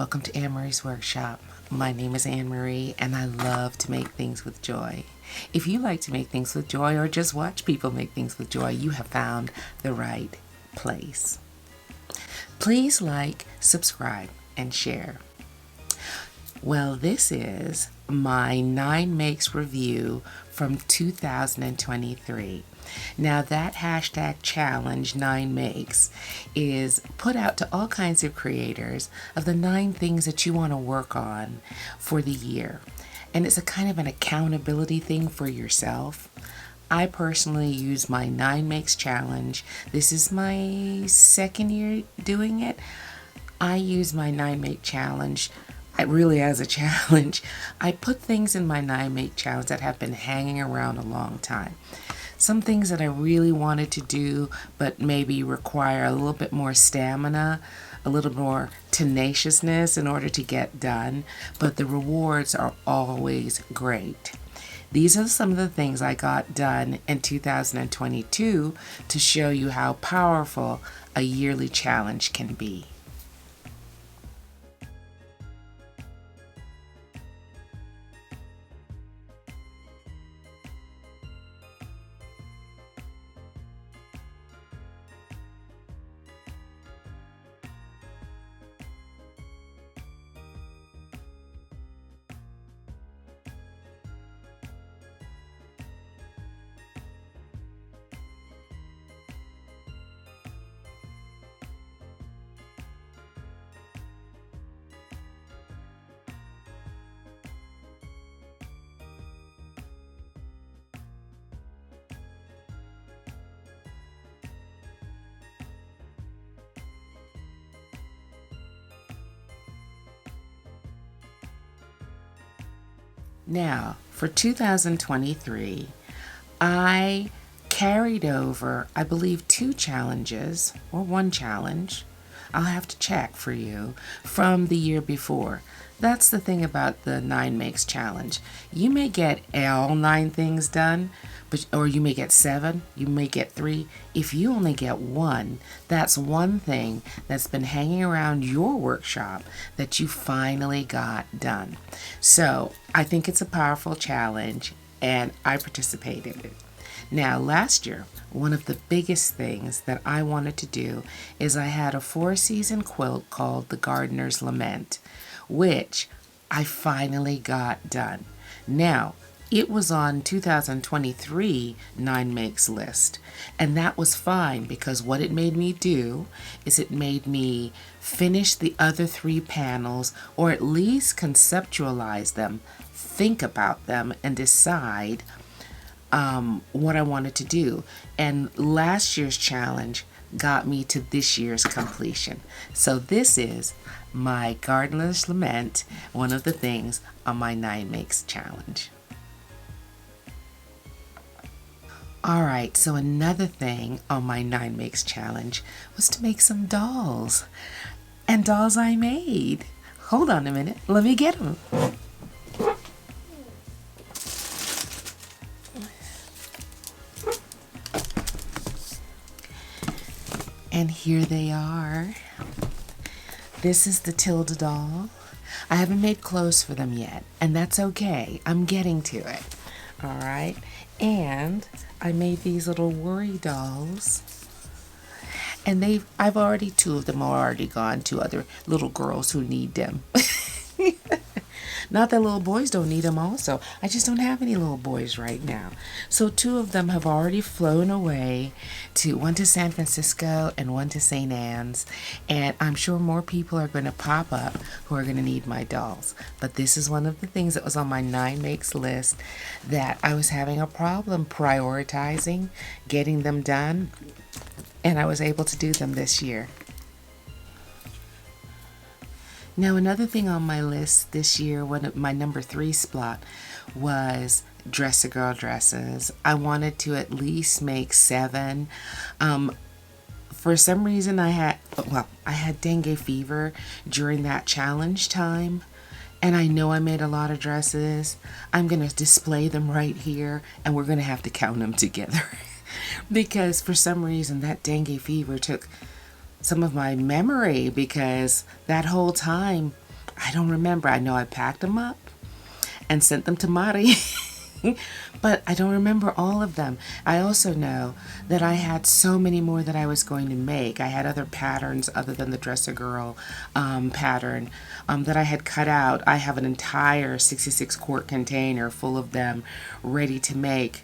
Welcome to Anne-Marie's Workshop. My name is Anne-Marie and I love to make things with joy. If you like to make things with joy or just watch people make things with joy, you have found the right place. Please like, subscribe, and share. Well, this is my 9 Makes review from 2023. Now that hashtag challenge 9 Makes is put out to all kinds of creators of the 9 things that you want to work on for the year. And it's a kind of an accountability thing for yourself. I personally use my 9 Makes challenge. This is my second year doing it. I use my 9 Make challenge really as a challenge. I put things in my 9 Make challenge that have been hanging around a long time. Some things that I really wanted to do but maybe require a little bit more stamina, a little more tenaciousness in order to get done, but the rewards are always great. These are some of the things I got done in 2022 to show you how powerful a yearly challenge can be. Now, for 2023, I carried over, I believe, 2 challenges, or 1 challenge. I'll have to check for you, from the year before. That's the thing about the 9 Makes challenge. You may get all 9 things done, or you may get 7, you may get 3. If you only get 1, that's one thing that's been hanging around your workshop that you finally got done. So I think it's a powerful challenge and I participated in it. Now last year, one of the biggest things that I wanted to do is I had a 4-season quilt called The Gardener's Lament, which I finally got done. Now, it was on 2023 9 Makes list, and that was fine because what it made me do is it made me finish the other 3 panels, or at least conceptualize them, think about them, and decide what I wanted to do. And last year's challenge got me to this year's completion. So this is my Gardener's Lament, one of the things on my 9 Makes challenge. Alright, so another thing on my 9 Makes challenge was to make some dolls. And dolls I made. Hold on a minute, let me get them. And here they are. This is the Tilda doll. I haven't made clothes for them yet, and that's okay. I'm getting to it. Alright, and I made these little worry dolls, and I've already 2 of them are already gone to other little girls who need them. Not that little boys don't need them also. I just don't have any little boys right now. So 2 of them have already flown away, one to San Francisco and one to St. Anne's. And I'm sure more people are going to pop up who are going to need my dolls. But this is one of the things that was on my 9 Makes list that I was having a problem prioritizing, getting them done. And I was able to do them this year. Now another thing on my list this year, my number 3 spot, was Dress-A-Girl dresses. I wanted to at least make 7. For some reason I had dengue fever during that challenge time, and I know I made a lot of dresses. I'm going to display them right here, and we're going to have to count them together. Because for some reason that dengue fever took some of my memory, because that whole time I don't remember. I know I packed them up and sent them to Mari. But I don't remember all of them. I also know that I had so many more that I was going to make. I had other patterns other than the Dress-A-Girl pattern that I had cut out. I have an entire 66 quart container full of them ready to make.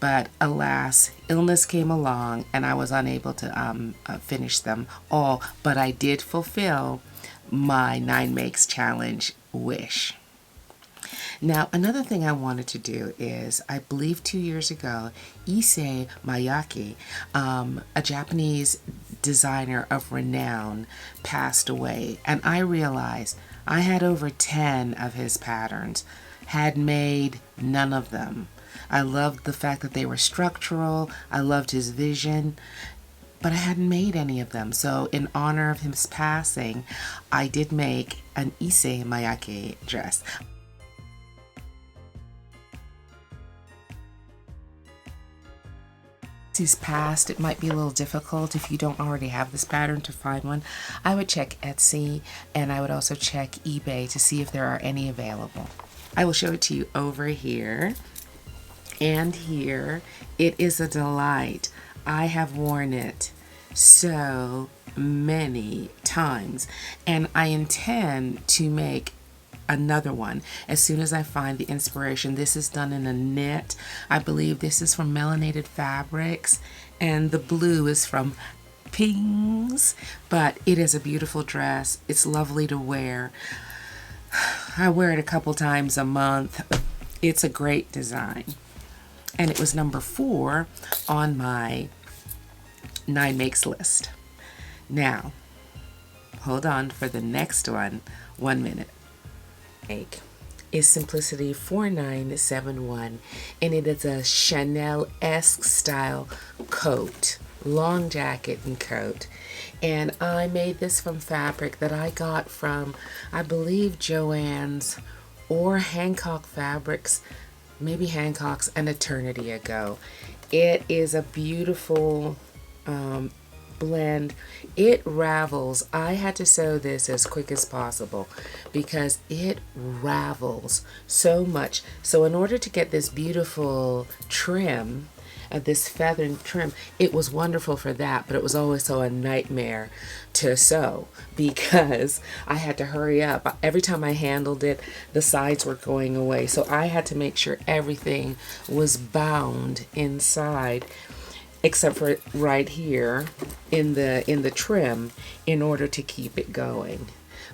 But alas, illness came along and I was unable to finish them all. But I did fulfill my 9 Makes Challenge wish. Now, another thing I wanted to do is, I believe 2 years ago, Issei Miyake, a Japanese designer of renown, passed away. And I realized I had over 10 of his patterns, had made none of them. I loved the fact that they were structural. I loved his vision, but I hadn't made any of them. So in honor of his passing, I did make an Issei Miyake dress. He's passed, it might be a little difficult if you don't already have this pattern to find one. I would check Etsy, and I would also check eBay to see if there are any available. I will show it to you over here and here. It is a delight. I have worn it so many times, and I intend to make another one as soon as I find the inspiration. This is done in a knit. I believe this is from Melanated Fabrics, and the blue is from Pings, but it is a beautiful dress. It's lovely to wear. I wear it a couple times a month. It's a great design, and it was number 4 on my 9 Makes list. Now, hold on for the next one. 1 minute. Is Simplicity 4971, and it is a Chanel-esque style coat, long jacket and coat. And I made this from fabric that I got from, I believe, Joann's or Hancock Fabrics, maybe Hancock's, an eternity ago. It is a beautiful blend. It ravels. I had to sew this as quick as possible because it ravels so much. So in order to get this beautiful trim, this feathered trim, it was wonderful for that, but it was also a nightmare to sew because I had to hurry up. Every time I handled it, the sides were going away, so I had to make sure everything was bound inside, except for right here in the trim, in order to keep it going.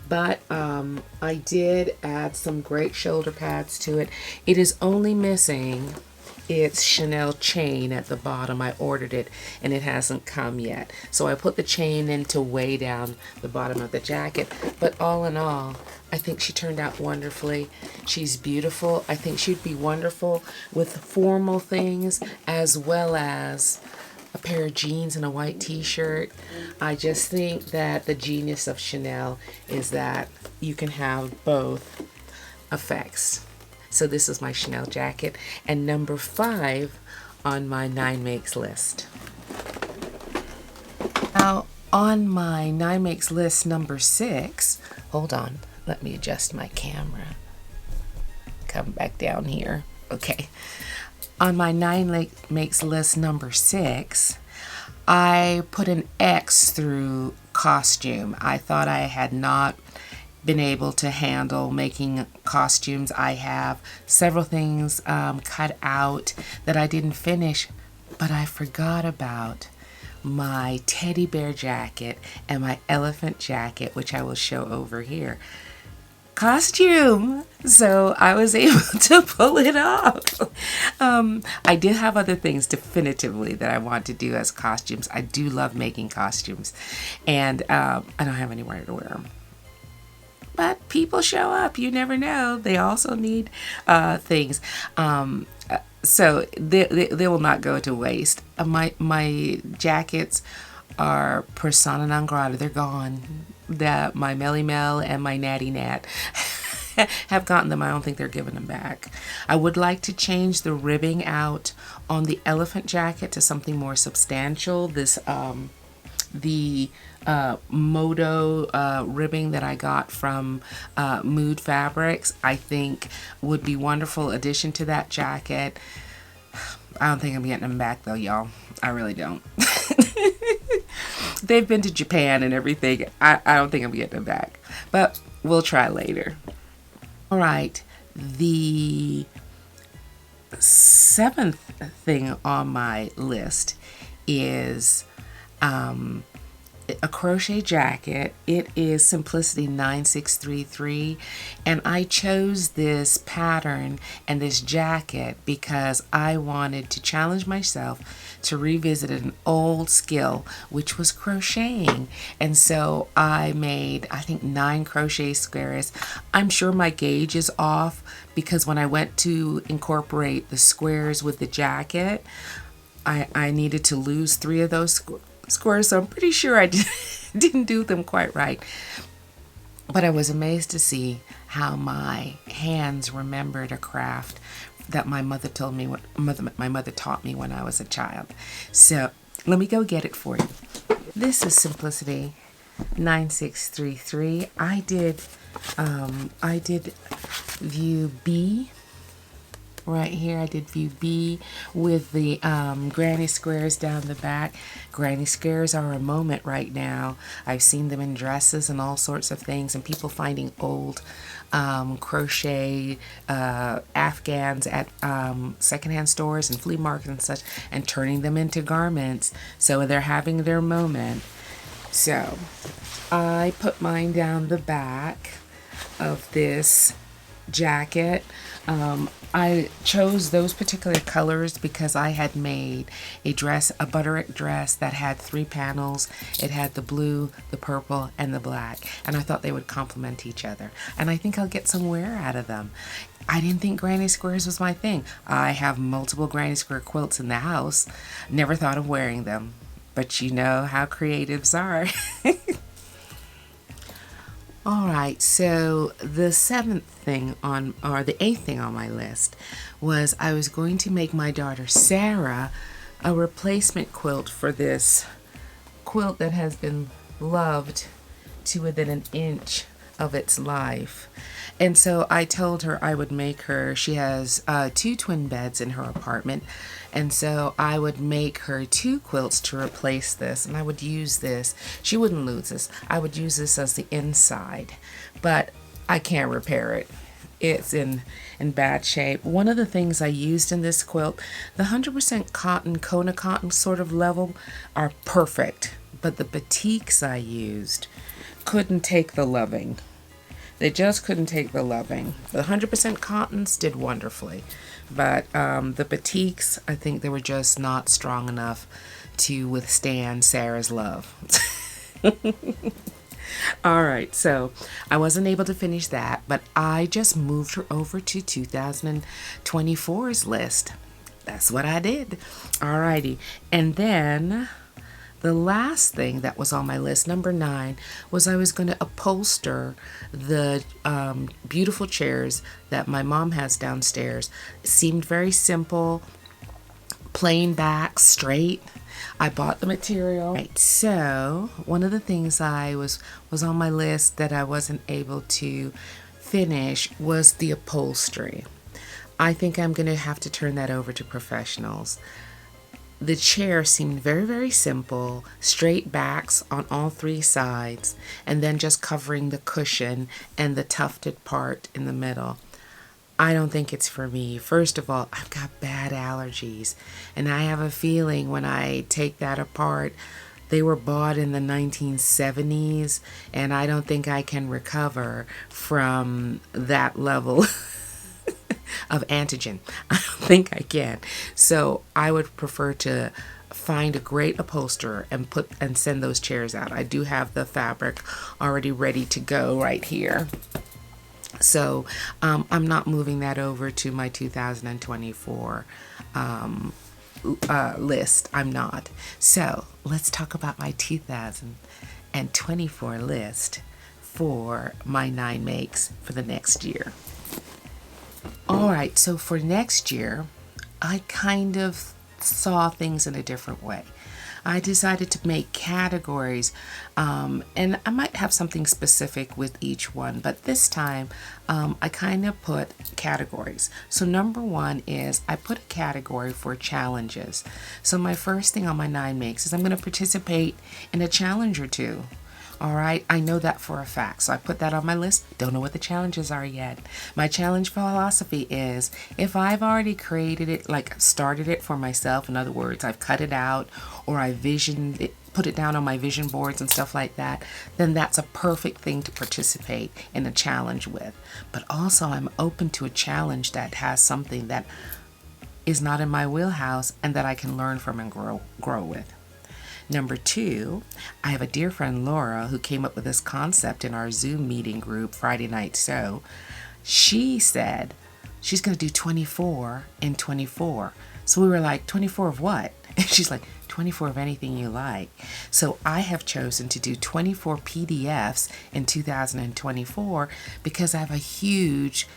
But I did add some great shoulder pads to it. It is only missing its Chanel chain at the bottom. I ordered it and it hasn't come yet, so I put the chain in to weigh down the bottom of the jacket. But all in all, I think she turned out wonderfully. She's beautiful. I think she'd be wonderful with formal things as well as a pair of jeans and a white t-shirt. I just think that the genius of Chanel is that you can have both effects. So this is my Chanel jacket, and number 5 on my 9 Makes list. Now, on my 9 Makes list, number 6, hold on, let me adjust my camera. Come back down here. Okay. On my 9 Makes list, number 6, I put an X through costume. I thought I had not been able to handle making costumes. I have several things cut out that I didn't finish, but I forgot about my teddy bear jacket and my elephant jacket, which I will show over here. Costume! So I was able to pull it off. I did have other things definitively that I want to do as costumes. I do love making costumes, and I don't have anywhere to wear them. But people show up. You never know. They also need things. So they will not go to waste. My jackets are persona non grata. They're gone. My Melly Mel and my Natty Nat have gotten them. I don't think they're giving them back. I would like to change the ribbing out on the elephant jacket to something more substantial. The Moto ribbing that I got from Mood Fabrics, I think would be wonderful addition to that jacket. I don't think I'm getting them back though, y'all. I really don't. They've been to Japan and everything. I don't think I'm getting them back. But we'll try later. All right. The seventh thing on my list is a crochet jacket. It is Simplicity 9633, and I chose this pattern and this jacket because I wanted to challenge myself to revisit an old skill, which was crocheting. And so I made, I think, 9 crochet squares. I'm sure my gauge is off because when I went to incorporate the squares with the jacket, I needed to lose 3 of those squares, so I'm pretty sure I didn't do them quite right. But I was amazed to see how my hands remembered a craft that my mother told me, my mother taught me when I was a child. So let me go get it for you. This is Simplicity 9633. I did view B. Right here, I did view B with the granny squares down the back. Granny squares are a moment right now. I've seen them in dresses and all sorts of things, and people finding old crochet afghans at secondhand stores and flea markets and such, and turning them into garments. So they're having their moment. So I put mine down the back of this jacket. I chose those particular colors because I had made a dress, a butterick dress that had 3 panels. It had the blue, the purple, and the black, and I thought they would complement each other, and I think I'll get some wear out of them. I didn't think granny squares was my thing. I have multiple granny square quilts in the house. Never thought of wearing them, but you know how creatives are. All right, so the 8th thing on my list was I was going to make my daughter Sarah a replacement quilt for this quilt that has been loved to within an inch of its life. And so I told her I would make her, she has 2 twin beds in her apartment, and so I would make her 2 quilts to replace this, and I would use this. She wouldn't lose this. I would use this as the inside, but I can't repair it. It's in bad shape. One of the things I used in this quilt, the 100% cotton, Kona cotton sort of level, are perfect, but the batiks I used couldn't take the loving. They just couldn't take the loving. The 100% cottons did wonderfully, but the batiks, I think they were just not strong enough to withstand Sarah's love. All right, so I wasn't able to finish that, but I just moved her over to 2024's list. That's what I did. All righty, and then the last thing that was on my list, number 9, was I was going to upholster the beautiful chairs that my mom has downstairs. It seemed very simple, plain back, straight. I bought the material. Right, so one of the things was on my list that I wasn't able to finish was the upholstery. I think I'm going to have to turn that over to professionals. The chair seemed very, very simple, straight backs on all 3 sides, and then just covering the cushion and the tufted part in the middle. I don't think it's for me. First of all, I've got bad allergies, and I have a feeling when I take that apart, they were bought in the 1970s, and I don't think I can recover from that level of antigen. I don't think I can. So I would prefer to find a great upholsterer and send those chairs out. I do have the fabric already ready to go right here. So I'm not moving that over to my 2024 list. I'm not. So let's talk about my 2024 list for my 9 makes for the next year. All right, so for next year, I kind of saw things in a different way. I decided to make categories, and I might have something specific with each one, but this time I kind of put categories. So number one is I put a category for challenges. So my first thing on my 9 makes is I'm going to participate in a challenge or two. All right, I know that for a fact, so I put that on my list. Don't know what the challenges are yet. My challenge philosophy is if I've already created it, like started it for myself, in other words, I've cut it out or I visioned it, put it down on my vision boards and stuff like that, then that's a perfect thing to participate in a challenge with. But also I'm open to a challenge that has something that is not in my wheelhouse and that I can learn from and grow with. Number 2, I have a dear friend Laura who came up with this concept in our Zoom meeting group Friday night. So she said she's going to do 24 and 24. So we were like, 24 of what? And she's like, 24 of anything you like. So I have chosen to do 24 PDFs in 2024 because I have a huge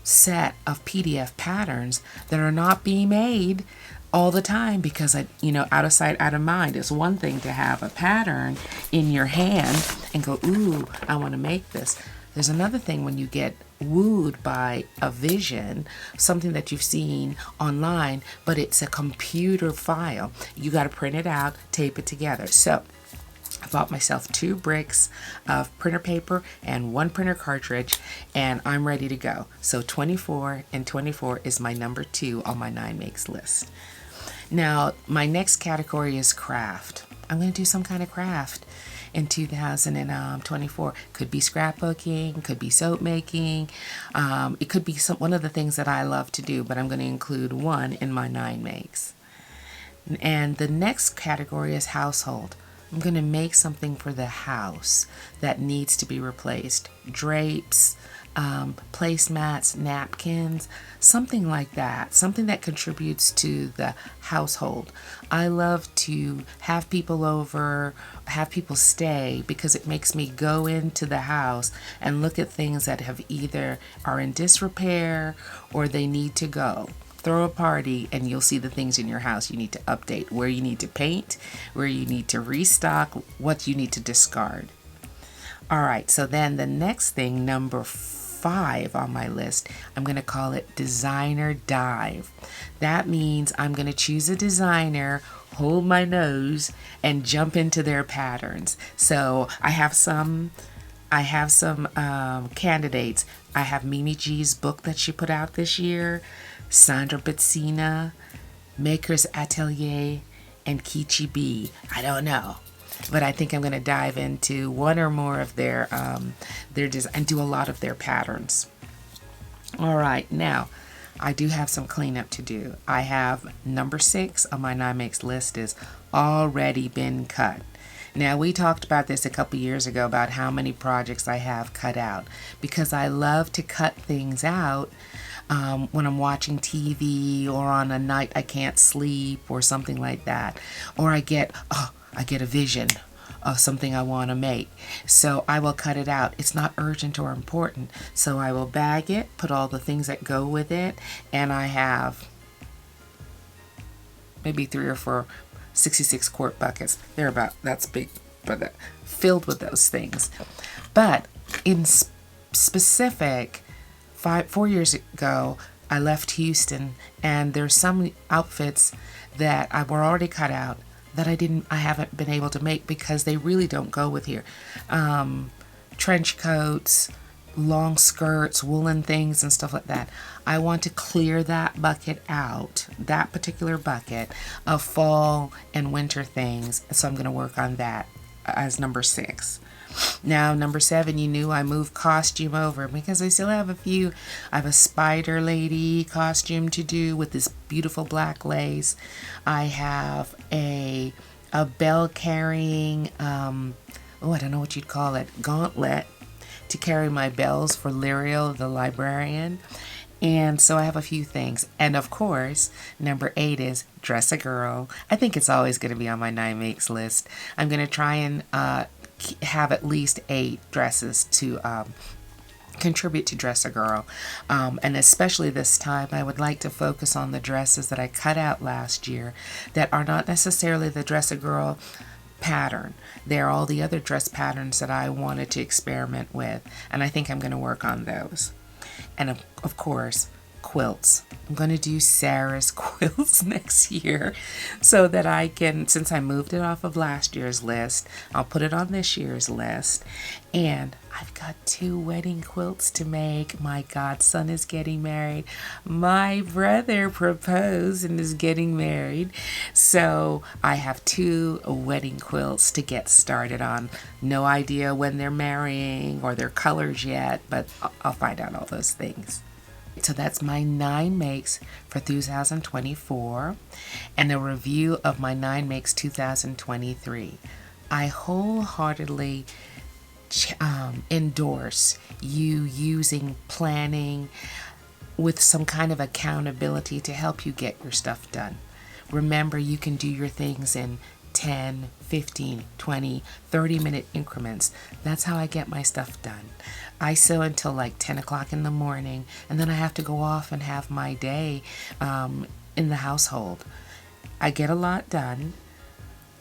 set of PDF patterns that are not being made all the time because out of sight, out of mind. It's one thing to have a pattern in your hand and go, ooh, I want to make this. There's another thing when you get wooed by a vision, something that you've seen online, but it's a computer file. You got to print it out, tape it together. So I bought myself 2 bricks of printer paper and 1 printer cartridge, and I'm ready to go. So 24 and 24 is my number 2 on my 9 makes list. Now, my next category is craft. I'm going to do some kind of craft in 2024. Could be scrapbooking, could be soap making. It could be one of the things that I love to do, but I'm going to include one in my 9 makes. And the next category is household. I'm going to make something for the house that needs to be replaced. Drapes, placemats, napkins, something like that. Something that contributes to the household. I love to have people over, have people stay because it makes me go into the house and look at things that have either are in disrepair or they need to go. Throw a party and you'll see the things in your house you need to update, where you need to paint, where you need to restock, what you need to discard. All right, so then the next thing, number 5 on my list, I'm going to call it Designer Dive. That means I'm going to choose a designer, hold my nose, and jump into their patterns. So I have some candidates. I have Mimi G's book that she put out this year, Sandra Betsina, Maker's Atelier, and Kichi B. I don't know, but I think I'm going to dive into one or more of their design and do a lot of their patterns. All right, now I do have some cleanup to do. I have number 6 on my 9 makes list is already been cut. Now, we talked about this a couple years ago about how many projects I have cut out because I love to cut things out when I'm watching TV or on a night I can't sleep or something like that. Or I get a vision of something I want to make. So I will cut it out. It's not urgent or important. So I will bag it, put all the things that go with it, and I have maybe 3 or 4 66 quart buckets. They're about, that's big, but filled with those things. But in specific, 4 years ago, I left Houston, and there's some outfits that were already cut out that I haven't been able to make because they really don't go with here. Trench coats, long skirts, woolen things, and stuff like that. I want to clear that bucket out, that particular bucket of fall and winter things. So I'm going to work on that as number 6. Now, number 7, you knew I moved costume over because I still have a few. I have a spider lady costume to do with this beautiful black lace. I have a bell carrying, I don't know what you'd call it, gauntlet to carry my bells for Lyriel the librarian. And so I have a few things. And of course, number 8 is dress a girl. I think it's always going to be on my 9 makes list. I'm going to try and have at least 8 dresses to contribute to Dress a Girl. And especially this time, I would like to focus on the dresses that I cut out last year that are not necessarily the Dress a Girl pattern. They're all the other dress patterns that I wanted to experiment with, and I think I'm going to work on those. And of course, quilts. I'm going to do Sarah's quilts next year so that I can, since I moved it off of last year's list, I'll put it on this year's list. And I've got 2 wedding quilts to make. My godson is getting married. My brother proposed and is getting married. So I have 2 wedding quilts to get started on. No idea when they're marrying or their colors yet, but I'll find out all those things. So that's my 9 makes for 2024 and a review of my 9 makes 2023. I wholeheartedly endorse you using planning with some kind of accountability to help you get your stuff done. Remember, you can do your things in 10, 15, 20, 30-minute increments. That's how I get my stuff done. I sew until like 10 o'clock in the morning, and then I have to go off and have my day in the household. I get a lot done,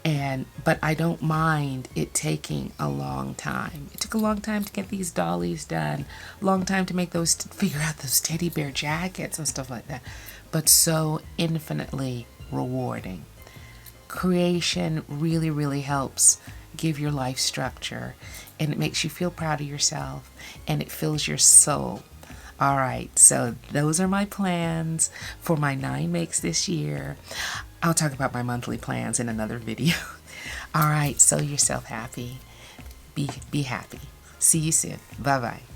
but I don't mind it taking a long time. It took a long time to get these dollies done, long time to make those, figure out those teddy bear jackets and stuff like that, but so infinitely rewarding. Creation really, really helps give your life structure, and it makes you feel proud of yourself, and it fills your soul. All right, so those are my plans for my 9 makes this year. I'll talk about my monthly plans in another video. All right, sew yourself happy. Be happy. See you soon. Bye-bye.